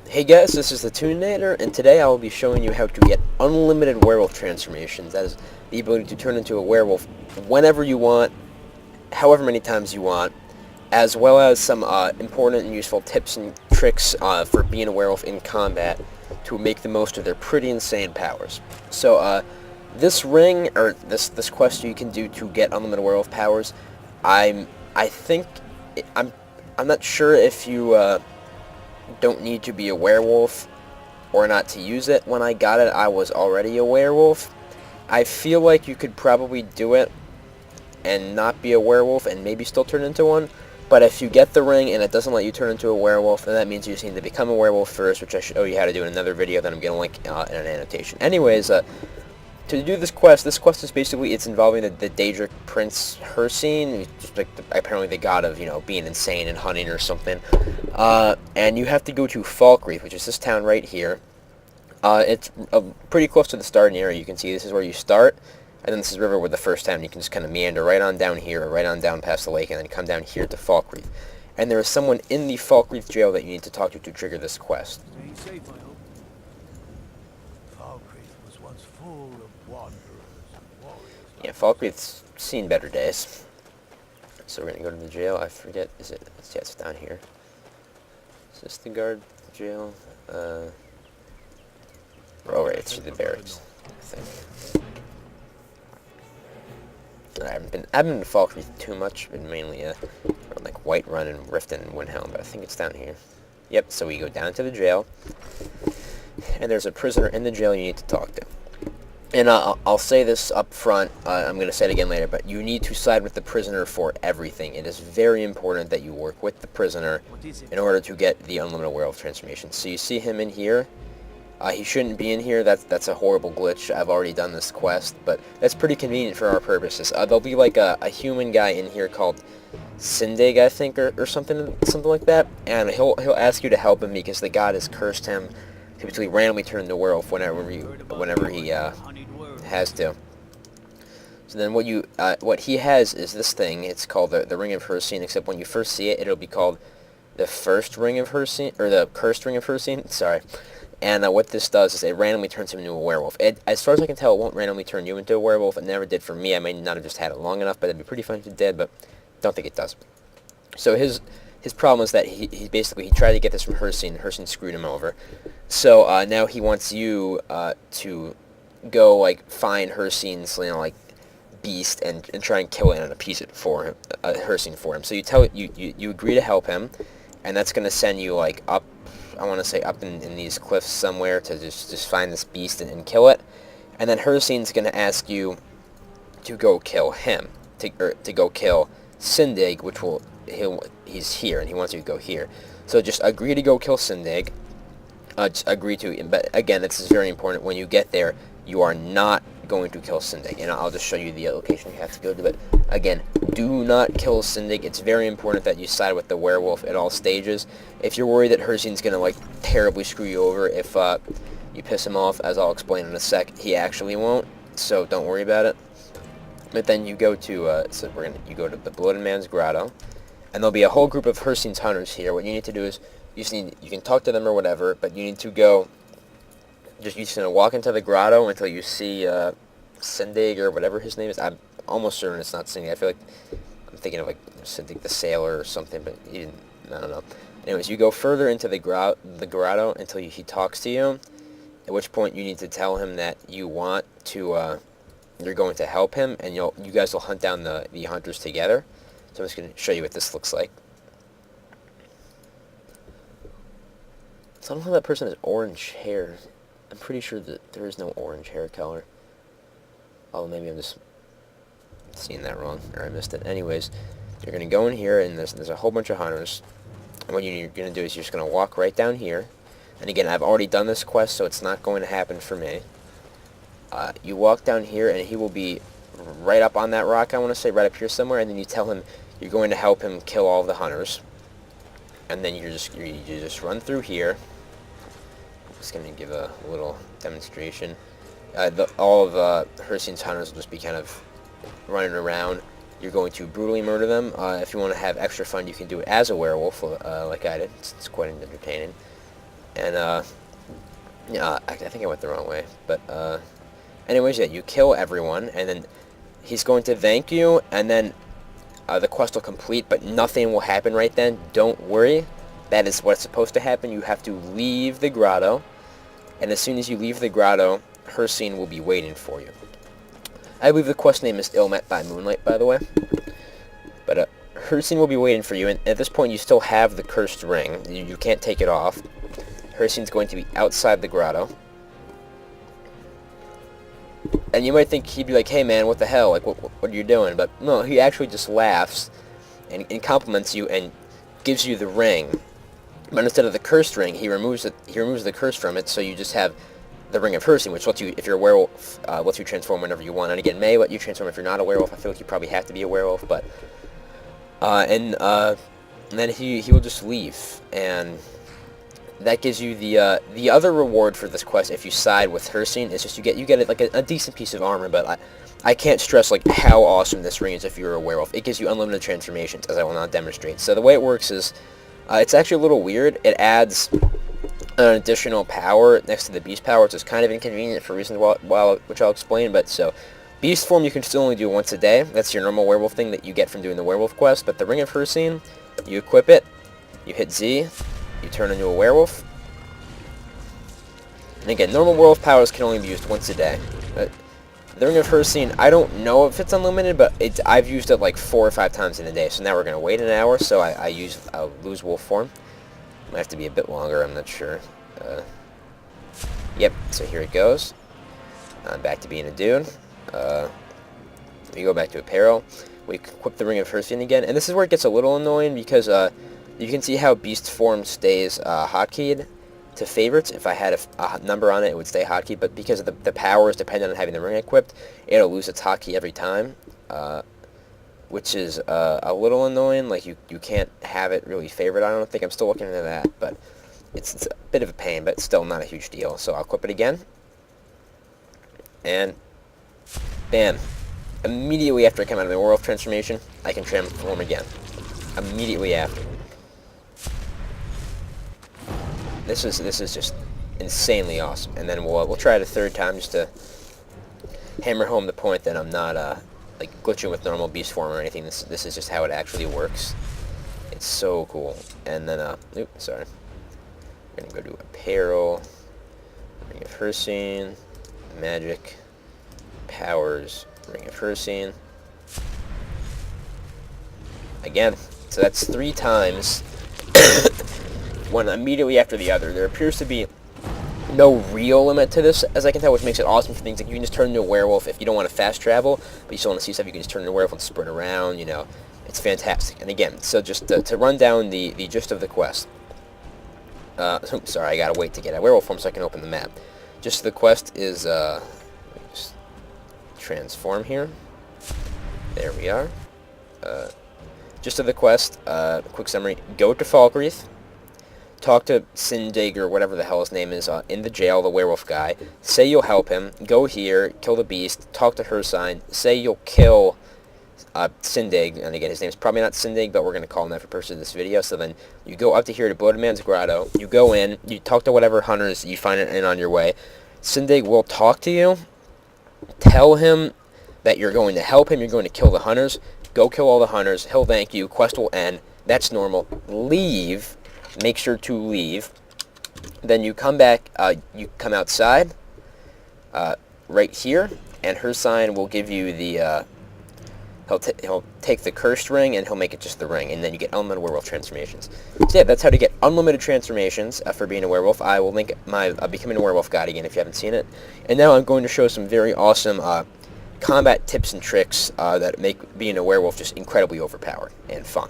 Hey guys, this is the Tooninator, and today I will be showing you how to get unlimited werewolf transformations. That is the ability to turn into a werewolf whenever you want, however many times you want, as well as some important and useful tips and tricks for being a werewolf in combat to make the most of their pretty insane powers. So this ring, or this quest you can do to get unlimited werewolf powers, I think I'm not sure if you don't need to be a werewolf or not to use it. When I got it, I was already a werewolf. I feel like you could probably do it and not be a werewolf and maybe still turn into one. But if you get the ring and it doesn't let you turn into a werewolf, then that means you just need to become a werewolf first, which I show you how to do in another video that I'm going to link in an annotation. Anyways, to do this quest is basically, it's involving the Daedric Prince Hircine, just like apparently the god of, being insane and hunting or something. And you have to go to Falkreath, which is this town right here. It's pretty close to the starting area. You can see this is where you start, and then this is the river where the first town. You can just kind of meander right on down here, or right on down past the lake, and then come down here to Falkreath. And there is someone in the Falkreath jail that you need to talk to trigger this quest. Stay safe, I hope. Falkreath was once full of wanderers and warriors. Yeah, Falkreath's seen better days. So we're gonna go to the jail. I forget, yeah, it's down here. Is this the guard jail? Oh right, it's through the barracks, I think. I haven't been to Falkreath too much, been mainly around like Whiterun and Riften and Windhelm, but I think it's down here. Yep, so we go down to the jail, and there's a prisoner in the jail you need to talk to. And I'll say this up front, I'm going to say it again later, but you need to side with the prisoner for everything. It is very important that you work with the prisoner in order to get the unlimited werewolf transformation. So you see him in here. He shouldn't be in here. That's a horrible glitch. I've already done this quest, but that's pretty convenient for our purposes. There'll be like a human guy in here called Sindig, I think, or something like that, and he'll ask you to help him because the god has cursed him to basically randomly turn into a werewolf whenever he has to. So then what he has is this thing. It's called the Ring of Hircine, except when you first see it, it'll be called the First Ring of Hircine, or the Cursed Ring of Hircine. Sorry. And what this does is it randomly turns him into a werewolf. As far as I can tell, it won't randomly turn you into a werewolf. It never did for me. I may not have just had it long enough, but it'd be pretty fun if it did, but don't think it does. So his problem is that he tried to get this from Hircine. Hircine screwed him over. So now he wants you to go like find Hircine's beast and try and kill it and appease it for him, Hircine for him. So you agree to help him, and that's gonna send you like up. I want to say up in these cliffs somewhere to just find this beast and kill it, and then Hircine's gonna ask you to go kill him, to go kill Sindig, which he's here and he wants you to go here. So just agree to go kill Sindig. Just agree to, but again, this is very important. When you get there, you are not going to kill Sindig, and I'll just show you the location you have to go to. But again, do not kill Sindig. It's very important that you side with the werewolf at all stages. If you're worried that Hircine's gonna terribly screw you over if you piss him off, as I'll explain in a sec, he actually won't. So don't worry about it. But then you go to you go to the Bloated Man's Grotto, and there'll be a whole group of Hircine's hunters here. What you need to do is you can talk to them or whatever, but you need to go. You're just gonna walk into the grotto until you see Sindig or whatever his name is. I'm almost certain it's not Sindig. I feel like I'm thinking of Sindig the Sailor or something, but I don't know. Anyways, you go further into the grotto until he talks to you. At which point you need to tell him that you want to. You're going to help him, and you guys will hunt down the hunters together. So I'm just gonna show you what this looks like. So I don't know how that person has orange hair. I'm pretty sure that there is no orange hair color. Oh, maybe I'm just seeing that wrong, or I missed it. Anyways, you're going to go in here, and there's a whole bunch of hunters. And what you're going to do is you're just going to walk right down here. And again, I've already done this quest, so it's not going to happen for me. You walk down here, and he will be right up on that rock, I want to say, right up here somewhere. And then you tell him you're going to help him kill all the hunters. And then you just run through here. Just going to give a little demonstration. All of Hircine's hunters will just be kind of running around. You're going to brutally murder them. If you want to have extra fun, you can do it as a werewolf, like I did. It's quite entertaining. And, yeah, I think I went the wrong way. But, anyways, yeah, you kill everyone, and then he's going to thank you, and then the quest will complete, but nothing will happen right then. Don't worry. That is what's supposed to happen. You have to leave the grotto, and as soon as you leave the grotto, Hircine will be waiting for you. I believe the quest name is Ill Met by Moonlight, by the way. But Hircine will be waiting for you, and at this point you still have the cursed ring. You can't take it off. Hircine's going to be outside the grotto. And you might think he'd be like, hey man, what the hell? Like, what are you doing? But no, he actually just laughs and compliments you and gives you the ring. But instead of the cursed ring, he removes the curse from it, so you just have the Ring of Hircine, which lets you, if you're a werewolf, lets you transform whenever you want. And again, may let you transform if you're not a werewolf. I feel like you probably have to be a werewolf, but and then he will just leave, and that gives you the other reward for this quest. If you side with Hircine, is just you get like a decent piece of armor. But I can't stress like how awesome this ring is if you're a werewolf. It gives you unlimited transformations, as I will now demonstrate. So the way it works is, it's actually a little weird. It adds an additional power next to the beast power, which is kind of inconvenient for reasons which I'll explain. But so, beast form you can still only do once a day. That's your normal werewolf thing that you get from doing the werewolf quest. But the Ring of Hircine, you equip it, you hit Z, you turn into a werewolf. And again, normal werewolf powers can only be used once a day. But the Ring of Hircine, I don't know if it's unlimited, but I've used it like 4 or 5 times in a day. So now we're going to wait an hour, so I'll lose wolf form. Might have to be a bit longer, I'm not sure. Yep, so here it goes. I'm back to being a dude. We go back to apparel. We equip the Ring of Hircine again, and this is where it gets a little annoying because you can see how beast form stays hotkeyed to favorites. If I had a number on it, it would stay hotkeyed, but because of the power is dependent on having the ring equipped, it'll lose its hotkey every time, which is a little annoying. Like, you can't have it really favored. I don't think. I'm still looking into that, but it's a bit of a pain, but still not a huge deal. So I'll equip it again, and bam. Immediately after I come out of the werewolf transformation, I can transform again. Immediately after. This is just insanely awesome. And then we'll try it a third time just to hammer home the point that I'm not like glitching with normal beast form or anything. This is just how it actually works. It's so cool. And then oops, sorry. We're gonna go to apparel, Ring of Hircine, magic, powers, Ring of Hircine. Again, so that's 3 times, one immediately after the other. There appears to be no real limit to this, as I can tell, which makes it awesome for things like you can just turn into a werewolf if you don't want to fast travel, but you still want to see stuff. You can just turn into a werewolf and sprint around, you know. It's fantastic. And again, so just to run down the gist of the quest. Oops, sorry, I gotta wait to get a werewolf form so I can open the map. Just the quest is, just transform here. There we are. Just of the quest, quick summary. Go to Falkreath. Talk to Sindig, or whatever the hell his name is, in the jail, the werewolf guy. Say you'll help him. Go here, kill the beast, talk to Hircine. Say you'll kill Sindig, and again, his name's probably not Sindig, but we're going to call him that for purposes of this video. So then you go up to here to Bloated Man's Grotto. You go in, you talk to whatever hunters you find in on your way. Sindig will talk to you. Tell him that you're going to help him, you're going to kill the hunters. Go kill all the hunters. He'll thank you. Quest will end. That's normal. Leave. Make sure to leave. Then you come back, you come outside, right here, and Hircine will give you the, he'll take the cursed ring, and he'll make it just the ring, and then you get unlimited werewolf transformations. So yeah, that's how to get unlimited transformations for being a werewolf. I will link my Becoming a Werewolf guide again if you haven't seen it. And now I'm going to show some very awesome combat tips and tricks that make being a werewolf just incredibly overpowered and fun.